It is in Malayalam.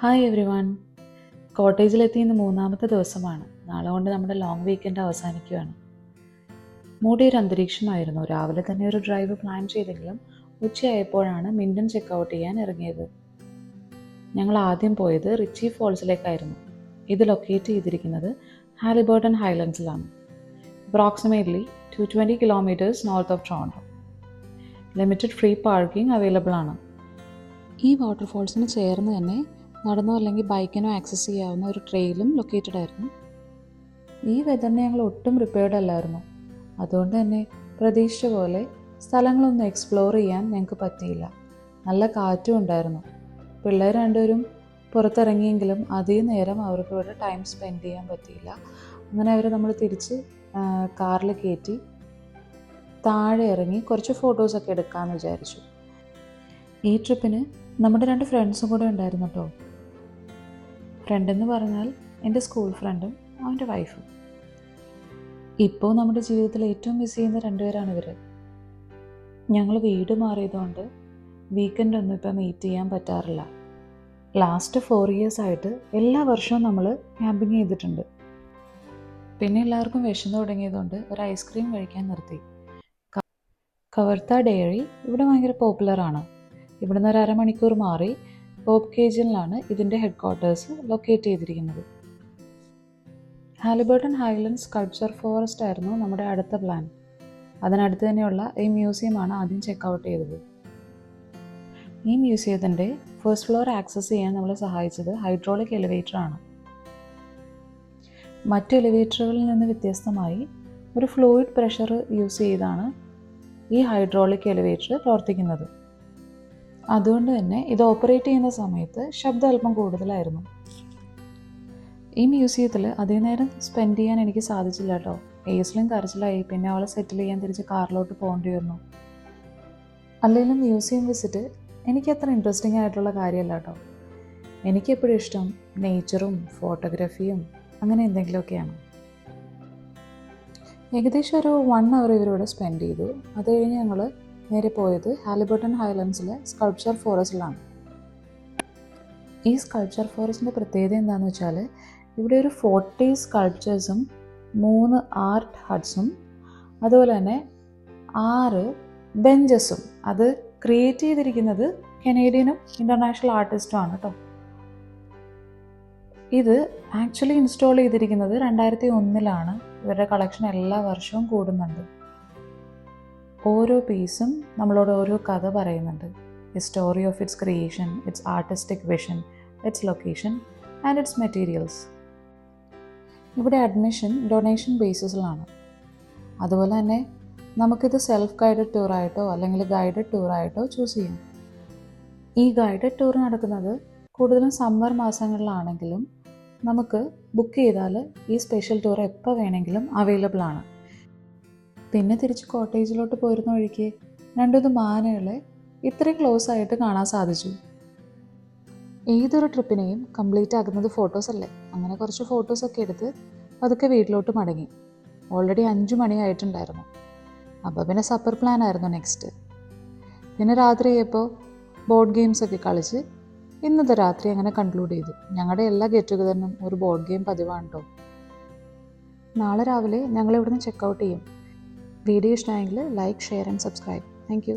Hi every one. കോട്ടേജിലെത്തി ഇന്ന് മൂന്നാമത്തെ ദിവസമാണ്. നാളെ കൊണ്ട് നമ്മുടെ ലോങ് വീക്കെൻഡ് അവസാനിക്കുകയാണ്. മൂടിയൊരു അന്തരീക്ഷമായിരുന്നു. രാവിലെ തന്നെ ഒരു ഡ്രൈവ് പ്ലാൻ ചെയ്തെങ്കിലും ഉച്ചയായപ്പോഴാണ് മിൻറ്റൺ ചെക്കൗട്ട് ചെയ്യാൻ ഇറങ്ങിയത്. ഞങ്ങൾ ആദ്യം പോയത് റിച്ചി ഫോൾസിലേക്കായിരുന്നു. ഇത് ലൊക്കേറ്റ് ചെയ്തിരിക്കുന്നത് ഹാലിബർട്ടൺ ഹൈലൻഡ്സിലാണ്. Approximately 220 kilometres north of Toronto. Limited free parking available ആണ്. ഈ വാട്ടർഫോൾസിന് ചേർന്ന് തന്നെ നടന്നോ അല്ലെങ്കിൽ ബൈക്കിനോ ആക്സസ് ചെയ്യാവുന്ന ഒരു ട്രെയിലും ലൊക്കേറ്റഡ് ആയിരുന്നു. ഈ വെതറിന് ഞങ്ങൾ ഒട്ടും പ്രിപ്പയർഡ് അല്ലായിരുന്നു. അതുകൊണ്ട് തന്നെ പ്രതീക്ഷിച്ച പോലെ സ്ഥലങ്ങളൊന്നും എക്സ്പ്ലോർ ചെയ്യാൻ ഞങ്ങൾക്ക് പറ്റിയില്ല. നല്ല കാറ്റും ഉണ്ടായിരുന്നു. പിള്ളേർ രണ്ടുപേരും പുറത്തിറങ്ങിയെങ്കിലും അധികം നേരം അവർക്ക് ഇവിടെ ടൈം സ്പെൻഡ് ചെയ്യാൻ പറ്റിയില്ല. അങ്ങനെ അവർ നമ്മൾ തിരിച്ച് കാറിൽ കയറ്റി താഴെ ഇറങ്ങി കുറച്ച് ഫോട്ടോസൊക്കെ എടുക്കാമെന്ന് വിചാരിച്ചു. ഈ ട്രിപ്പിന് നമ്മുടെ 2 ഫ്രണ്ട്സും കൂടെ ഉണ്ടായിരുന്നു കേട്ടോ. ഫ്രണ്ടെന്ന് പറഞ്ഞാൽ എൻ്റെ സ്കൂൾ ഫ്രണ്ടും അവൻ്റെ വൈഫും. ഇപ്പോൾ നമ്മുടെ ജീവിതത്തിൽ ഏറ്റവും മിസ് ചെയ്യുന്ന 2 പേരാണ് ഇവർ. ഞങ്ങൾ വീട് മാറിയതുകൊണ്ട് വീക്കെൻഡ് ഒന്നും ഇപ്പം മീറ്റ് ചെയ്യാൻ പറ്റാറില്ല. ലാസ്റ്റ് 4 years ആയിട്ട് എല്ലാ വർഷവും നമ്മൾ ക്യാമ്പിങ് ചെയ്തിട്ടുണ്ട്. പിന്നെ എല്ലാവർക്കും വിശന്ന് തുടങ്ങിയതുകൊണ്ട് ഒരു ഐസ്ക്രീം കഴിക്കാൻ നിർത്തി. കവർത്ത ഡെയറി ഇവിടെ ഭയങ്കര പോപ്പുലറാണ്. ഇവിടുന്ന് ഒരു അരമണിക്കൂർ മാറി പോപ്പ് കേജിനിലാണ് ഇതിൻ്റെ ഹെഡ് ക്വാർട്ടേഴ്സ് ലൊക്കേറ്റ് ചെയ്തിരിക്കുന്നത്. ഹാലിബർട്ടൺ ഹൈലൻഡ്സ് സ്കൾപ്ചർ ഫോറസ്റ്റ് ആയിരുന്നു നമ്മുടെ അടുത്ത പ്ലാൻ. അതിനടുത്ത് തന്നെയുള്ള ഈ മ്യൂസിയമാണ് ആദ്യം ചെക്കൗട്ട് ചെയ്തത്. ഈ മ്യൂസിയത്തിൻ്റെ ഫസ്റ്റ് ഫ്ലോർ ആക്സസ് ചെയ്യാൻ നമ്മളെ സഹായിച്ചത് ഹൈഡ്രോളിക് എലിവേറ്ററാണ്. മറ്റു എലിവേറ്ററുകളിൽ നിന്ന് വ്യത്യസ്തമായി ഒരു ഫ്ലൂയിഡ് പ്രഷർ യൂസ് ചെയ്താണ് ഈ ഹൈഡ്രോളിക് എലിവേറ്റർ പ്രവർത്തിക്കുന്നത്. അതുകൊണ്ട് തന്നെ ഇത് ഓപ്പറേറ്റ് ചെയ്യുന്ന സമയത്ത് ശബ്ദം അല്പം കൂടുതലായിരുന്നു. ഈ മ്യൂസിയത്തിൽ അധികം നേരം സ്പെൻഡ് ചെയ്യാൻ എനിക്ക് സാധിച്ചില്ല കേട്ടോ. ഏസ്ലിൻ കരച്ചിലായി. പിന്നെ അവളെ സെറ്റിൽ ചെയ്യാൻ തിരിച്ച് കാറിലോട്ട് പോകേണ്ടി വന്നു. അല്ലെങ്കിലും മ്യൂസിയം വിസിറ്റ് എനിക്ക് അത്ര ഇൻട്രസ്റ്റിംഗ് ആയിട്ടുള്ള കാര്യമല്ല കേട്ടോ. എനിക്കെപ്പോഴും ഇഷ്ടം നേച്ചറും ഫോട്ടോഗ്രാഫിയും അങ്ങനെ എന്തെങ്കിലുമൊക്കെയാണ്. ഏകദേശം ഒരു 1 hour ഇവരിവിടെ സ്പെൻഡ് ചെയ്തു. അത് കഴിഞ്ഞ് ഞങ്ങൾ നേരെ പോയത് ഹാലിബർട്ടൺ ഹൈലൻഡ്സിലെ സ്കൾപ്ചർ ഫോറസ്റ്റിലാണ്. ഈ സ്കൾപ്ചർ ഫോറസ്റ്റിൻ്റെ പ്രത്യേകത എന്താണെന്ന് വെച്ചാൽ ഇവിടെ ഒരു 40 സ്കൾപ്ചേഴ്സും 3 ആർട്ട് ഹട്ട്സും അതുപോലെ തന്നെ 6 ബെഞ്ചസും അത് ക്രിയേറ്റ് ചെയ്തിരിക്കുന്നത് കനേഡിയനും ഇൻ്റർനാഷണൽ ആർട്ടിസ്റ്റുമാണ് കേട്ടോ. ഇത് ആക്ച്വലി ഇൻസ്റ്റാൾ ചെയ്തിരിക്കുന്നത് 2001 ഇവരുടെ കളക്ഷൻ എല്ലാ വർഷവും കൂടുന്നുണ്ട്. ഓരോ പീസും നമ്മളോട് ഓരോ കഥ പറയുന്നുണ്ട്. The story of its creation, it's artistic vision, it's location and it's materials. ഇവിടെ അഡ്മിഷൻ ഡൊണേഷൻ ബേസിസിലാണ്. അതുപോലെ തന്നെ നമുക്കിത് സെൽഫ് ഗൈഡഡ് ടൂറായിട്ടോ അല്ലെങ്കിൽ ഗൈഡഡ് ടൂറായിട്ടോ ചൂസ് ചെയ്യാം. ഈ ഗൈഡഡ് ടൂർ നടക്കുന്നത് കൂടുതലും സമ്മർ മാസങ്ങളിലാണെങ്കിലും നമുക്ക് ബുക്ക് ചെയ്താൽ ഈ സ്പെഷ്യൽ ടൂർ എപ്പോൾ വേണമെങ്കിലും അവൈലബിൾ ആണ്. പിന്നെ തിരിച്ച് കോട്ടേജിലോട്ട് പോരുന്ന വഴിക്ക് 2 മാനുകളെ ഇത്രയും ക്ലോസ് ആയിട്ട് കാണാൻ സാധിച്ചു. ഏതൊരു ട്രിപ്പിനെയും കംപ്ലീറ്റ് ആകുന്നത് ഫോട്ടോസ് അല്ലേ. അങ്ങനെ കുറച്ച് ഫോട്ടോസൊക്കെ എടുത്ത് അതൊക്കെ വീട്ടിലോട്ട് മടങ്ങി. ഓൾറെഡി 5 മണിയായിട്ടുണ്ടായിരുന്നു. അപ്പോൾ പിന്നെ സപ്പർ പ്ലാൻ ആയിരുന്നു നെക്സ്റ്റ്. പിന്നെ രാത്രിയായപ്പോൾ ബോർഡ് ഗെയിംസൊക്കെ കളിച്ച് ഇന്നത്തെ രാത്രി അങ്ങനെ കൺക്ലൂഡ് ചെയ്തു. ഞങ്ങളുടെ എല്ലാ ഗെറ്റ് ടുഗദറിനും ഒരു ബോർഡ് ഗെയിം പതിവാണ് കേട്ടോ. നാളെ രാവിലെ ഞങ്ങളിവിടുന്ന് ചെക്കൗട്ട് ചെയ്യും. വീഡിയോ ഇഷ്ടമായെങ്കിൽ like, share and subscribe. Thank you.